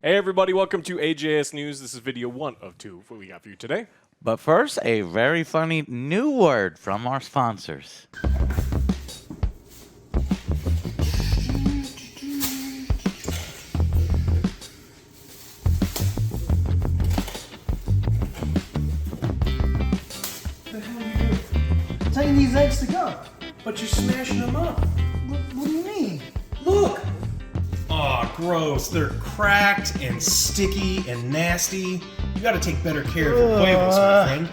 Hey everybody, welcome to AJS News. This is video 1 of 2 what we got for you today. But first, a very funny new word from our sponsors. The hell are you doing? Taking these eggs to go. But you're smashing them up. What do you mean? Look! Aw, gross. They're cracked and sticky and nasty. You gotta take better care of your huevos, my friend.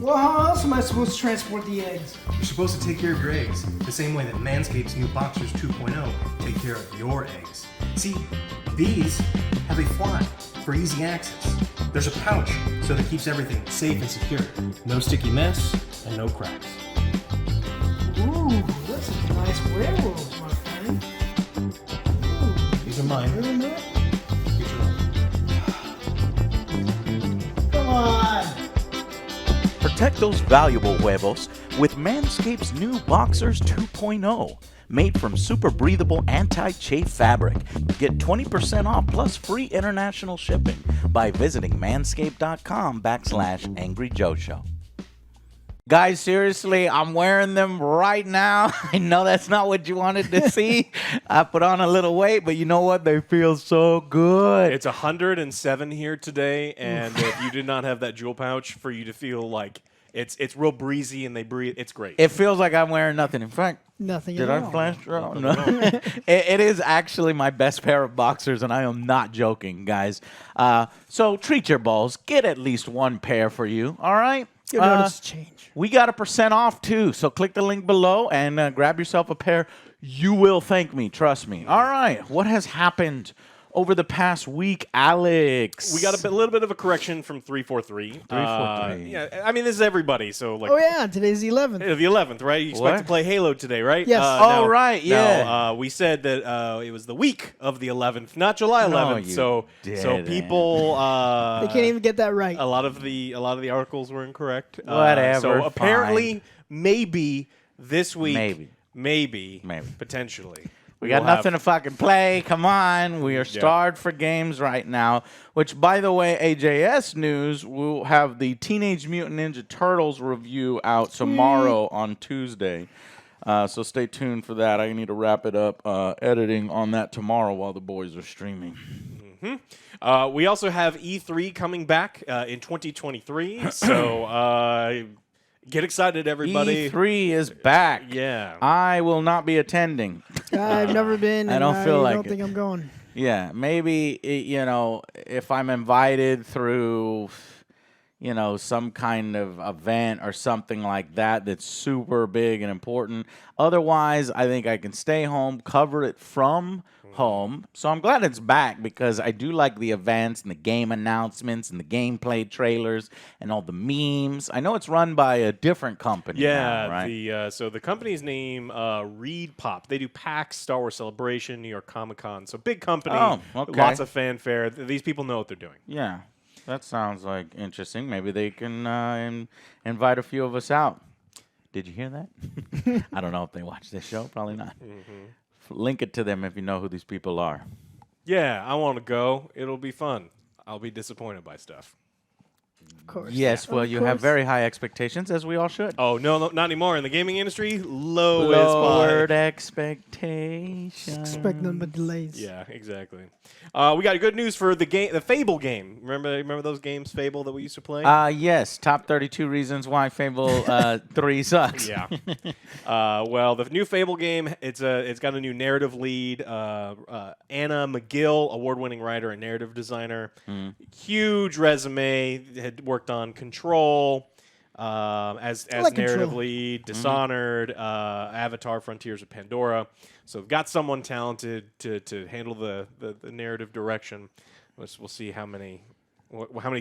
Well, how else am I supposed to transport the eggs? You're supposed to take care of your eggs the same way that Manscaped's new Boxers 2.0 take care of your eggs. See, these have a fly for easy access. There's a pouch so that keeps everything safe and secure. No sticky mess and no cracks. Ooh, that's a nice werewolf, my friend. These are mine. Really not? Get your own. Come on! Protect those valuable huevos with Manscaped's new Boxers 2.0. Made from super breathable anti-chafe fabric. Get 20% off plus free international shipping by visiting manscaped.com/angryjoeshow. Guys, seriously, I'm wearing them right now. I know that's not what you wanted to see. I put on a little weight, but you know what? They feel so good. It's 107 here today, and if you did not have that jewel pouch for you to feel like it's real breezy and they breathe, it's great. It feels like I'm wearing nothing. In fact, Nothing did at I all. flash draw? No. It is actually my best pair of boxers, and I am not joking, guys. So treat your balls. Get at least one pair for you, all right? You'll notice a change. We got a % off, too, so click the link below and grab yourself a pair. You will thank me, trust me. All right, what has happened over the past week, Alex? We got a little bit of a correction from 343. 343. Yeah, I mean, this is everybody, so like Oh yeah, today's the 11th. the 11th, right? You expect What? to play Halo today, right? Yes. Oh, right, yeah. Now, we said that it was the week of the 11th, not July 11th. you so didn't. people They can't even get that right. a lot of the articles were incorrect. Whatever, So apparently, fine. maybe this week, Maybe. potentially, We got we'll nothing to fucking play. Come on. We are starved for games right now. Which, by the way, AJS News will have the Teenage Mutant Ninja Turtles review out tomorrow on Tuesday. So stay tuned for that. I need to wrap it up editing on that tomorrow while the boys are streaming. We also have E3 coming back in 2023. So get excited, everybody. E3 is back. Yeah. I will not be attending. I've never been. I And don't feel like don't it. think I'm going. Yeah, maybe, if I'm invited through, some kind of event or something like that that's super big and important. Otherwise, I think I can stay home, cover it from home. So I'm glad it's back because I do like the events and the game announcements and the gameplay trailers and all the memes. I know it's run by a different company Yeah, now, right? so the company's name, Reed Pop. They do PAX, Star Wars Celebration, New York Comic Con. So big company, Oh, okay. lots of fanfare. These people know what they're doing. Yeah, that sounds like interesting. Maybe they can invite a few of us out. Did you hear that? I don't know if they watch this show. Probably not. Link it to them if you know who these people are. Yeah, I want to go. It'll be fun. I'll be disappointed by stuff. Of course. Yes, well, Of you have course. very high expectations, as we all should. Oh, no, not anymore. In the gaming industry, lowered Lowered expectations. Expect none but delays. Yeah, exactly. We got good news for the Fable game. Remember those games, Fable, that we used to play? Yes, top 32 reasons why Fable 3 sucks. Yeah. Well, the new Fable game, it's got a new narrative lead. Anna McGill, award-winning writer and narrative designer. Huge resume. Had worked on Control as like narrative Control. lead, Dishonored, Avatar: Frontiers of Pandora. So we've got someone talented to handle the narrative direction. We'll see how many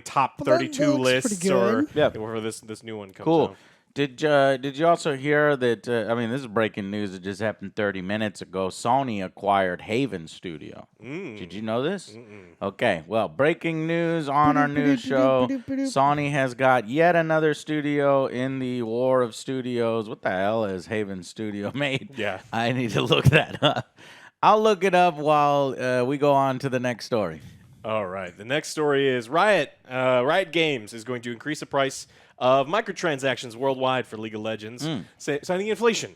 top Well, that 32 looks lists pretty or good. or this new one comes Cool. out. Did you also hear that? This is breaking news. It just happened 30 minutes ago. Sony acquired Haven Studio. Did you know this? Okay. Well, breaking news on our news show. Sony has got yet another studio in the war of studios. What the hell has Haven Studio made? Yeah. I need to look that up. I'll look it up while we go on to the next story. All right. The next story is Riot. Riot Games is going to increase the price of microtransactions worldwide for League of Legends, citing inflation.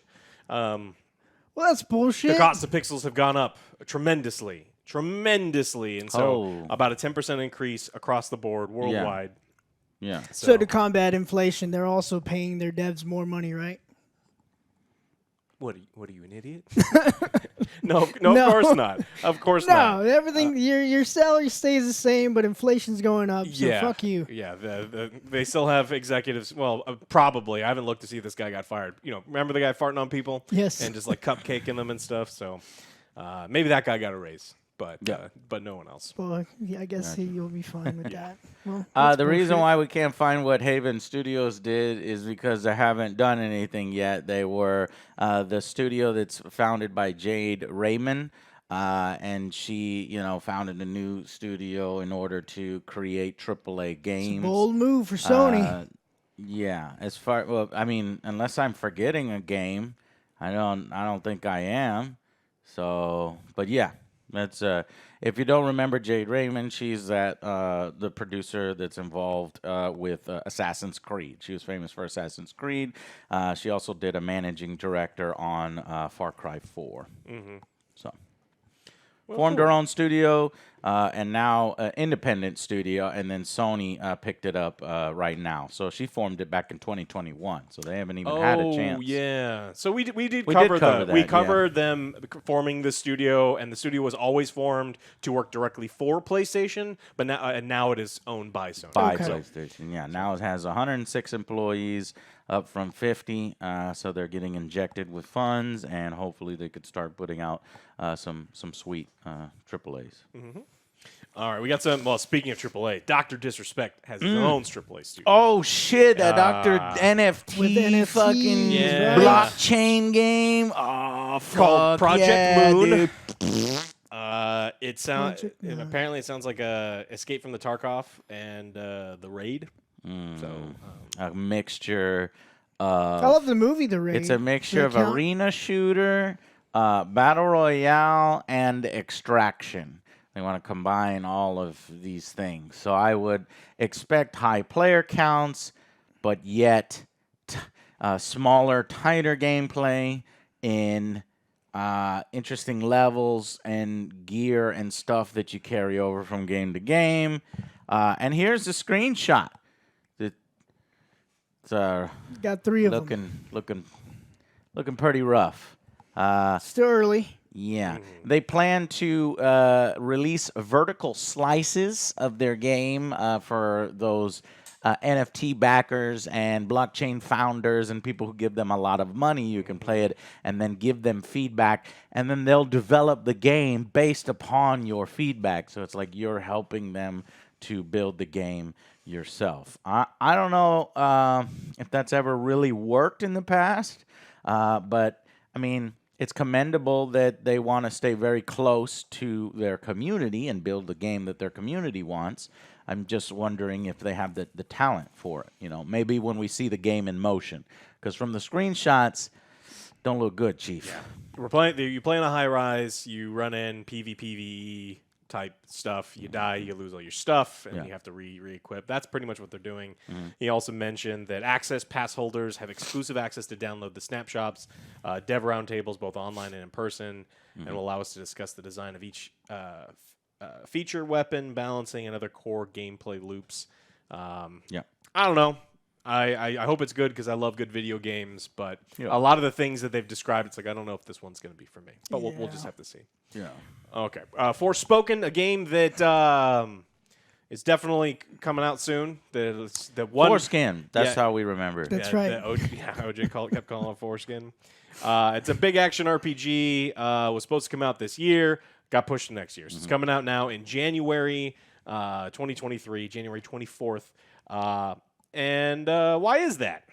Well, that's bullshit. The cost of pixels have gone up tremendously, and so about a 10% increase across the board worldwide. Yeah. So to combat inflation, they're also paying their devs more money, right? What are you, an idiot? No, of course not. Of course not. No, everything your salary stays the same, but inflation's going up. So fuck you. Yeah, they still have executives. Well, probably. I haven't looked to see if this guy got fired. Remember the guy farting on people? Yes. And just like cupcaking them and stuff. So maybe that guy got a raise, but no one else. Well, yeah, I guess you'll be fine with that. Well, The reason why we can't find what Haven Studios did is because they haven't done anything yet. They were the studio that's founded by Jade Raymond, and she, founded a new studio in order to create AAA games. bold move for Sony. Yeah, unless I'm forgetting a game, I don't think I am. So, but yeah. That's if you don't remember Jade Raymond, she's the producer that's involved with Assassin's Creed. She was famous for Assassin's Creed. She also did a managing director on Far Cry 4. Mm-hmm. So formed her own studio, and now an independent studio, and then Sony picked it up right now. So she formed it back in 2021, so they haven't even had a chance. Oh, yeah. So we did cover that. We covered them forming the studio, and the studio was always formed to work directly for PlayStation, but now it is owned by Sony. By PlayStation, yeah. Now it has 106 employees, up from 50, so they're getting injected with funds, and hopefully they could start putting out some sweet AAAs. Mm-hmm. All right, we got some. Well, speaking of AAA, Dr. Disrespect has his own AAA studio. Oh shit! That Dr. NFT With NFTs, fucking Yeah. blockchain game. Oh, Called fuck Project yeah, Moon. dude. Apparently it sounds like Escape from the Tarkov and the Raid. So A mixture. I love the movie The Raid. It's a mixture of Does that count? arena shooter, battle royale, and extraction. They want to combine all of these things. So I would expect high player counts, but yet smaller, tighter gameplay in interesting levels and gear and stuff that you carry over from game to game. And here's the screenshot. It's Got 3 of them. looking pretty rough. Still early. Yeah. They plan to release vertical slices of their game for those NFT backers and blockchain founders and people who give them a lot of money. You can play it and then give them feedback, and then they'll develop the game based upon your feedback. So it's like you're helping them to build the game yourself. I don't know if that's ever really worked in the past, but I mean, it's commendable that they want to stay very close to their community and build the game that their community wants. I'm just wondering if they have the talent for it. Maybe when we see the game in motion, because from the screenshots, don't look good, Chief. Yeah. You play in a high rise, you run in PvPvE type stuff, you die, you lose all your stuff, and you have to re-equip. That's pretty much what they're doing. He also mentioned that Access Pass holders have exclusive access to download the snapshots, dev roundtables, both online and in person, and will allow us to discuss the design of each feature, weapon, balancing, and other core gameplay loops. I don't know. I hope it's good because I love good video games, but a lot of the things that they've described, it's like, I don't know if this one's going to be for me. But we'll just have to see. Yeah. Okay. Forspoken, a game that is definitely coming out soon. The one Foreskin. That's how we remember it. That's right. OJ kept calling it Foreskin. It's a big action RPG. Was supposed to come out this year. Got pushed to next year. So it's coming out now in January 2023, January 24th. And why is that?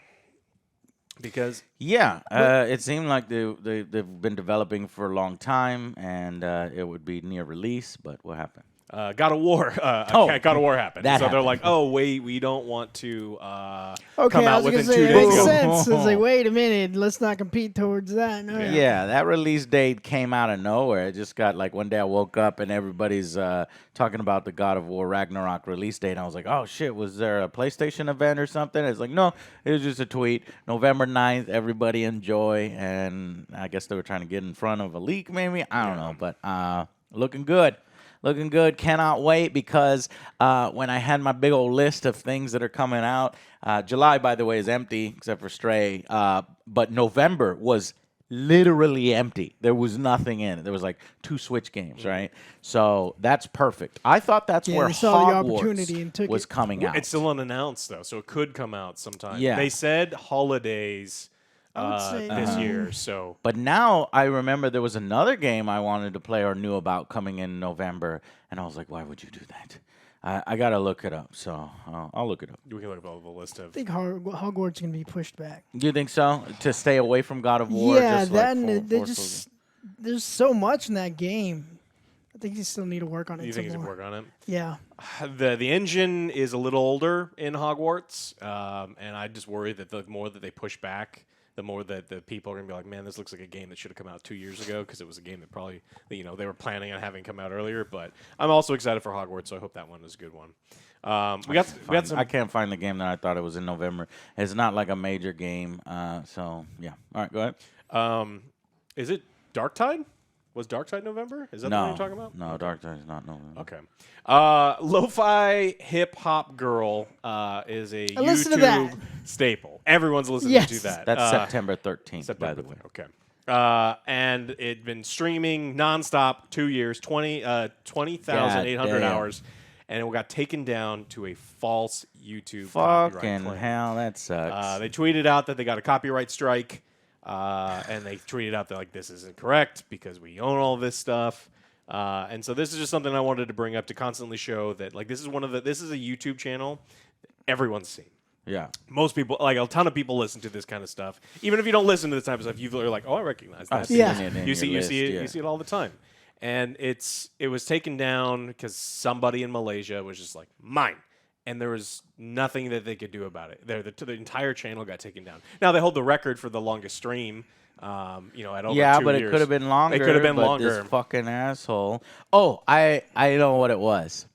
Because it seemed like they've been developing for a long time, and it would be near release. But what happened? God of War. God of War happened. that So they're happened. like, oh wait, we don't want to Okay, come I out was within gonna 2 say, it days. makes ago. sense. It's like, wait a minute, let's not compete towards that. No, Yeah, that release date came out of nowhere. It just got like one day I woke up and everybody's talking about the God of War Ragnarok release date. And I was like, oh shit, was there a PlayStation event or something? It's like, no, it was just a tweet. November 9th, everybody enjoy. And I guess they were trying to get in front of a leak maybe. I don't know, but looking good. Looking good. Cannot wait because when I had my big old list of things that are coming out, July, by the way, is empty except for Stray. But November was literally empty. There was nothing in it. There was like 2 Switch games, right? So that's perfect. I thought that's where they saw the Hogwarts opportunity and took was it. coming out. It's still unannounced though, so it could come out sometime. Yeah. They said holidays I would say, this year. So But now I remember there was another game I wanted to play or knew about coming in November, and I was like, why would you do that? I got to look it up, so I'll look it up. we can look up the list of. I think Hogwarts can be pushed back. Do you think so? To stay away from God of War? Yeah, just that like and there's so much in that game. I think you still need to work on it You some think you can more. work on it? Yeah. The engine is a little older in Hogwarts, and I just worry that the more that they push back, the more that the people are gonna be like, man, this looks like a game that should have come out 2 years ago because it was a game that probably they were planning on having come out earlier. But I'm also excited for Hogwarts, so I hope that one is a good one. We got some. I can't find the game that I thought it was in November. It's not like a major game, so yeah. All right, go ahead. Is it Darktide? Was Darktide November? Is that the one you're talking about? No, Dark Tide is not November. Okay. Lo-fi hip hop girl is a listen to that. YouTube staple. Everyone's listening Yes. to that. That's September 13th, by September. the way. Okay. And it'd been streaming nonstop 2 years, 20,800 damn. hours, and it got taken down to a false YouTube copyright Fucking claim. hell, that sucks. They tweeted out that they got a copyright strike, and they tweeted out that like this isn't correct because we own all this stuff. And so this is just something I wanted to bring up to constantly show that like this is a YouTube channel everyone's seen. Yeah. Most people, like a ton of people, listen to this kind of stuff. Even if you don't listen to this type of stuff, you're like, "Oh, I recognize that." I've seen Yeah. it in You see your list, it. yeah. You see it all the time. And it was taken down because somebody in Malaysia was just like mine, and there was nothing that they could do about it. The entire channel got taken down. Now they hold the record for the longest stream. At over Yeah, 2 but years. it could have been longer. It could have been but longer. This fucking asshole. Oh, I know what it was,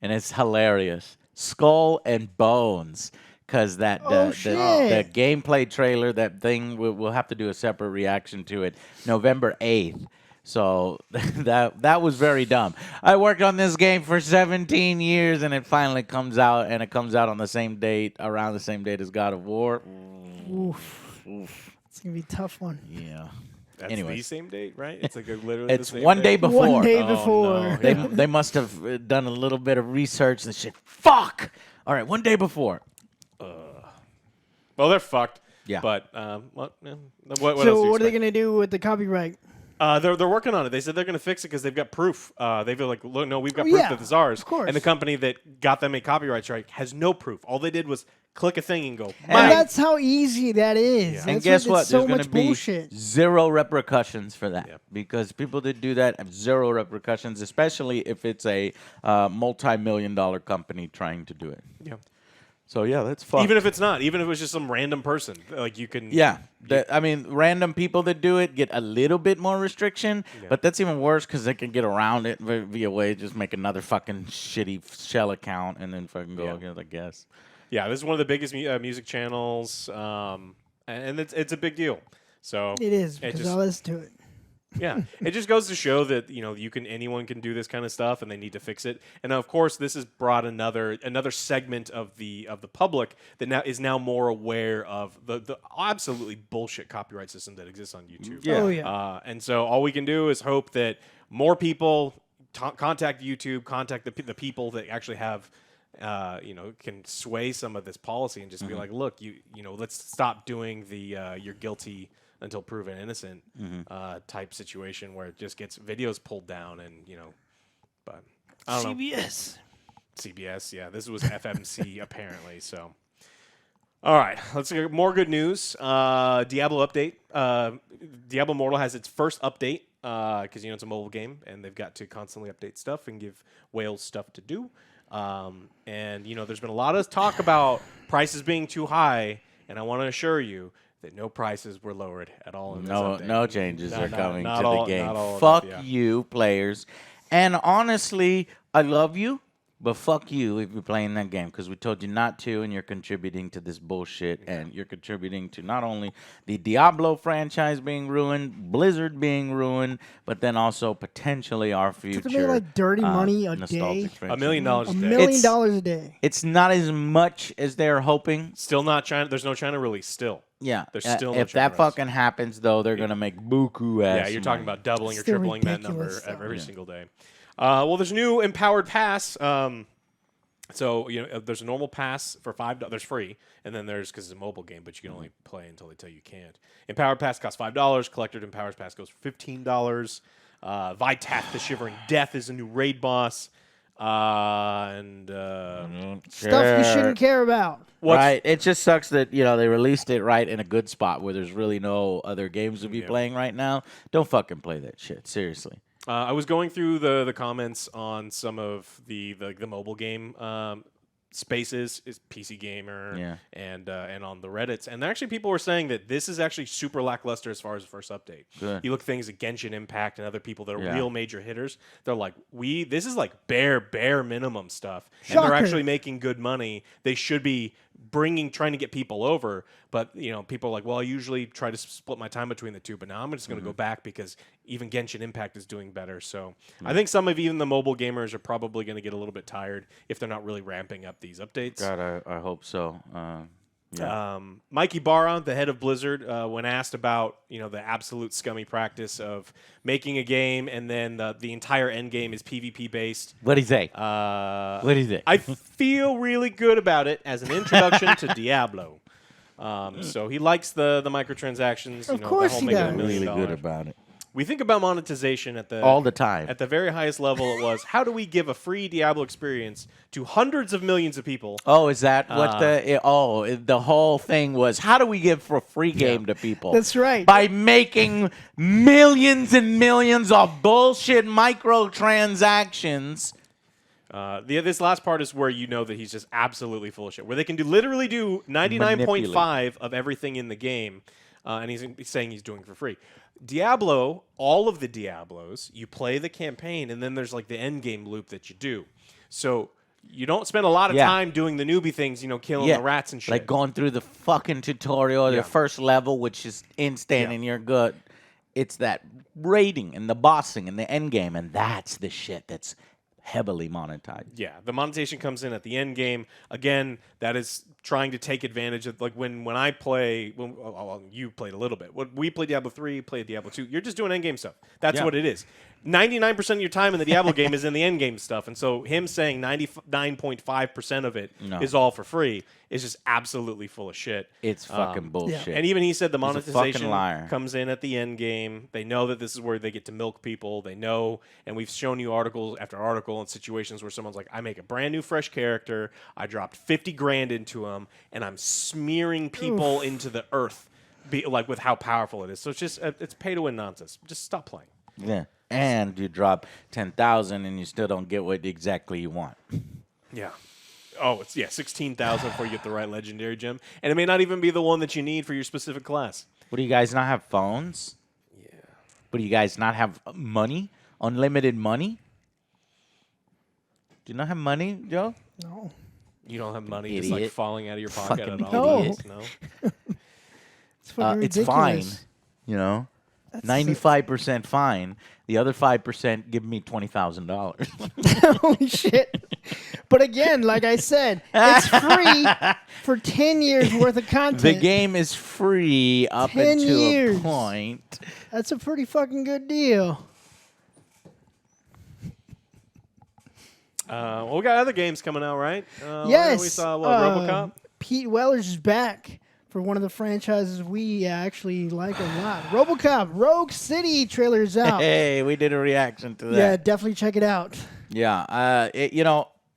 and it's hilarious. Skull and Bones, because the gameplay trailer, that thing, we'll have to do a separate reaction to it. November 8th. So that was very dumb. I worked on this game for 17 years, and it finally comes out, and it comes out on the same date, around the same date as God of War. Oof. It's going to be a tough one. Yeah. That's Anyways. the same date, right? It's like literally It's the same one day before. One day Oh, before. no. They must have done a little bit of research and shit. Fuck! All right, one day before. Well, they're fucked. Yeah. But what else do So you what are they expect? going to do with the copyright? They're working on it. They said they're going to fix it because they've got proof. They've been like, look, no, we've got Oh, proof yeah, that this is ours. of course. And the company that got them a copyright strike has no proof. All they did was click a thing and go, And mine. that's how easy that is. Yeah. That's And guess what? It's so There's going much to be bullshit. zero repercussions for that Yep. because people that do that have zero repercussions, especially if it's a multi-million-dollar company trying to do it. Yeah. So yeah, that's fucked. Even if it's not, even if it was just some random person, like you can. Yeah, I mean, random people that do it get a little bit more restriction, but that's even worse because they can get around it via way, just make another fucking shitty shell account and then fucking go again, I guess. Yeah, this is one of the biggest music channels, and it's a big deal. So It is, because I listen to it. yeah, it just goes to show that anyone can do this kind of stuff, and they need to fix it. And of course, this has brought another segment of the public that is now more aware of the absolutely bullshit copyright system that exists on YouTube. Yeah. Oh, yeah. And so all we can do is hope that more people contact YouTube, contact the people that actually have. Can sway some of this policy and just be like, look, let's stop doing the you're guilty until proven innocent type situation where it just gets videos pulled down and but I don't know. CBS, yeah, this was FMC apparently. So, all right, let's get more good news. Diablo update. Diablo Immortal has its first update because it's a mobile game and they've got to constantly update stuff and give whales stuff to do. And there's been a lot of talk about prices being too high, and I want to assure you that no prices were lowered at all. In this update. No changes are coming to all, the game. All Fuck you, players. And honestly, I love you, but fuck you if you're playing that game, because we told you not to, and you're contributing to this bullshit, and you're contributing to not only the Diablo franchise being ruined, Blizzard being ruined, but then also potentially our future. To make like dirty money a day. $1 million a day. $1 million a day. It's not as much as they're hoping. Still not China. There's no China release still. Yeah. There's still no if China that fucking happens, though, they're going to make buku ass. Yeah, you're talking about doubling or Still tripling that number ridiculous, though. every single day. Well, there's a new empowered pass. So there's a normal pass for $5. There's free, and then there's because it's a mobile game, but you can only play until they tell you can't. Empowered pass costs $5. Collector Empowered pass goes for $15. Vitath, the Shivering Death, is a new raid boss, and Stuff you shouldn't care about. Right. It just sucks that they released it right in a good spot where there's really no other games to be playing right now. Don't fucking play that shit. Seriously. I was going through the comments on some of the mobile game spaces, is PC Gamer, and on the Reddits, and actually people were saying that this is actually super lackluster as far as the first update. Good. You look at things like Genshin Impact and other people that are real major hitters. They're like, this is like bare minimum stuff, and they're actually making good money. They should be trying to get people over, but people are like, well, I usually try to split my time between the two, but now I'm just going to go back because even Genshin Impact is doing better. So I think some of even the mobile gamers are probably going to get a little bit tired if they're not really ramping up these updates. God, I hope so. Mikey Barra, the head of Blizzard, when asked about the absolute scummy practice of making a game and then the entire end game is PvP based. What do you say? I feel really good about it as an introduction to Diablo. So he likes the microtransactions. Of course the whole he making does. $1 million. Really good about it. We think about monetization all the time. At the very highest level, it was how do we give a free Diablo experience to hundreds of millions of people? Oh, is that what the whole thing was? How do we give a free game to people? That's right. By making millions and millions of bullshit microtransactions. This last part is where that he's just absolutely full of shit. Where they can literally do 99.5 of everything in the game, and he's saying he's doing it for free. Diablo, all of the Diablos, you play the campaign, and then there's like the end game loop that you do. So you don't spend a lot of time doing the newbie things, killing the rats and shit. Like going through the fucking tutorial, the first level, which is instant and you're good. It's that raiding and the bossing and the end game, and that's the shit that's heavily monetized. Yeah, the monetization comes in at the end game. Again, that is trying to take advantage of, like, when I play, you played a little bit. When we play Diablo 3, play Diablo 2, you're just doing end game stuff. That's what it is. 99% of your time in the Diablo game is in the end game stuff. And so him saying 99.5% of it is all for free is just absolutely full of shit. It's fucking bullshit. And even he said the monetization liar. comes in at the end game. They know that this is where they get to milk people. They know, and we've shown you articles after article and situations where someone's like, I make a brand new fresh character, I dropped 50 grand into him, and I'm smearing people into the earth with how powerful it is. So it's just it's pay to win nonsense. Just stop playing. Yeah. And you drop 10,000 and you still don't get what exactly you want. Yeah. Oh, it's 16,000 before you get the right legendary gem, and it may not even be the one that you need for your specific class. What, do you guys not have phones? Yeah. But do you guys not have money? Unlimited money? Do you not have money, Joe? No. You don't have money Idiot. just like falling out of your pocket Fucking at all. idiot. No. It's fucking It's ridiculous. fine, 95% fine. The other 5% give me $20,000. Holy shit. But again, like I said, it's free for 10 years worth of content. The game is free up 10 until years. a point. That's a pretty fucking good deal. Well, we got other games coming out, right? Yes. We saw Robocop. Pete Weller's is back for one of the franchises we actually like a lot. Robocop Rogue City trailer's out. Hey, we did a reaction to that. Yeah, definitely check it out. Yeah.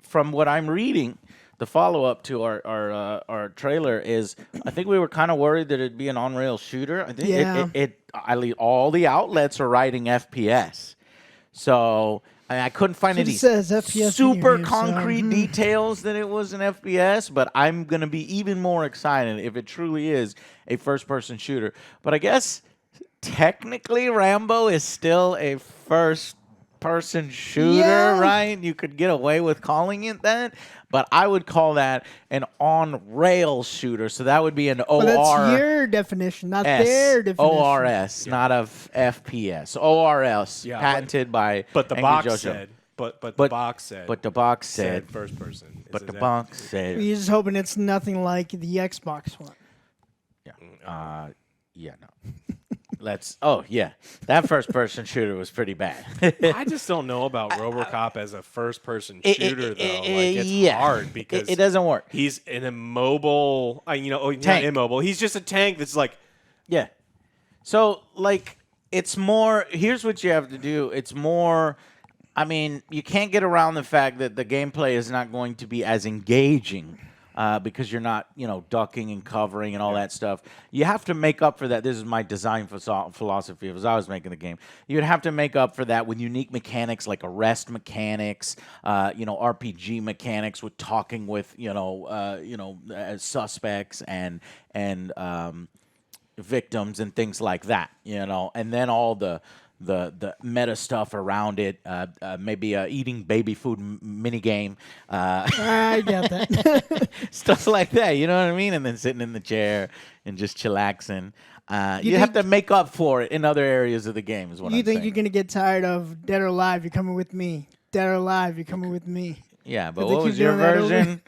From what I'm reading, the follow up to our trailer is, I think we were kind of worried that it'd be an on rail shooter. I think Yeah. all the outlets are writing FPS, so I couldn't find So it any says FPS super video, so, concrete details that it was an FPS. But I'm gonna be even more excited if it truly is a first person shooter. But I guess technically Rambo is still a first person shooter, Yeah. right? You could get away with calling it that, but I would call that an on-rail shooter. So that would be an Well, that's ORS, your definition, not their definition. ORS, not of FPS. ORS, Yeah, patented by But the Angry box Jojo. said. But the But- box said. But the box said. first person. But Is the that- box said. You're just hoping it's nothing like the Xbox one. Yeah. Yeah. No. That first person shooter was pretty bad. I just don't know about Robocop as a first person shooter though. Like it's hard because it doesn't work. he's an immobile. Not Tank. immobile. He's just a tank that's like. Yeah. So, like, it's more. Here's what you have to do. It's more. I mean, you can't get around the fact that the gameplay is not going to be as engaging because you're not, ducking and covering and all that stuff. You have to make up for that. This is my design philosophy as I was making the game. You'd have to make up for that with unique mechanics like arrest mechanics, RPG mechanics with talking with, suspects and victims and things like that, and then all the meta stuff around it, maybe a eating baby food mini game, I get that. stuff like that. You know what I mean? And then sitting in the chair and just chillaxing. You have think- to make up for it in other areas of the game. Is what You I'm think saying. you're going to get tired of Dead or Alive, you're coming with me. Dead or Alive, you're coming with me. Yeah, but they what keep was your doing that over- version?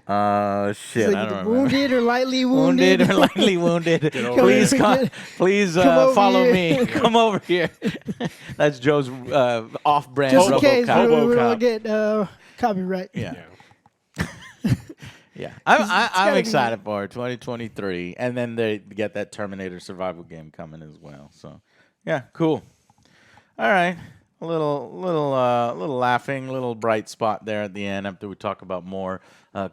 Shit, It's I like don't remember. wounded or lightly wounded. Wounded or lightly wounded. over Please, here. please Come over follow here. me. Come over here. That's Joe's off-brand Just in Robocop. case we don't Robocop. get copyright. Yeah. Yeah. Yeah, it's I'm gotta be- excited for it. 2023, and then they get that Terminator survival game coming as well. So, yeah, cool. All right, a little laughing, little bright spot there at the end after we talk about more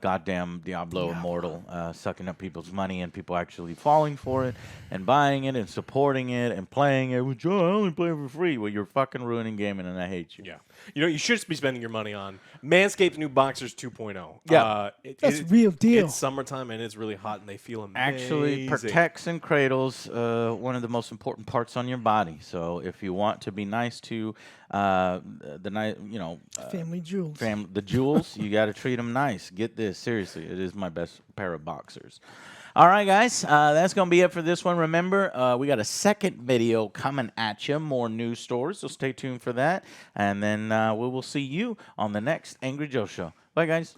goddamn Diablo Immortal sucking up people's money and people actually falling for it and buying it and supporting it and playing it. Which I only play it for free. Well, you're fucking ruining gaming, and I hate you. Yeah. You should be spending your money on Manscaped's new Boxers 2.0. Yeah. That's real deal. It's summertime and it's really hot and they feel amazing. Actually protects and cradles one of the most important parts on your body. So if you want to be nice to Family jewels. the jewels, you got to treat them nice. Get this, seriously, it is my best pair of boxers. All right, guys, that's going to be it for this one. Remember, we got a second video coming at you, more news stories, so stay tuned for that. And then we will see you on the next Angry Joe Show. Bye, guys.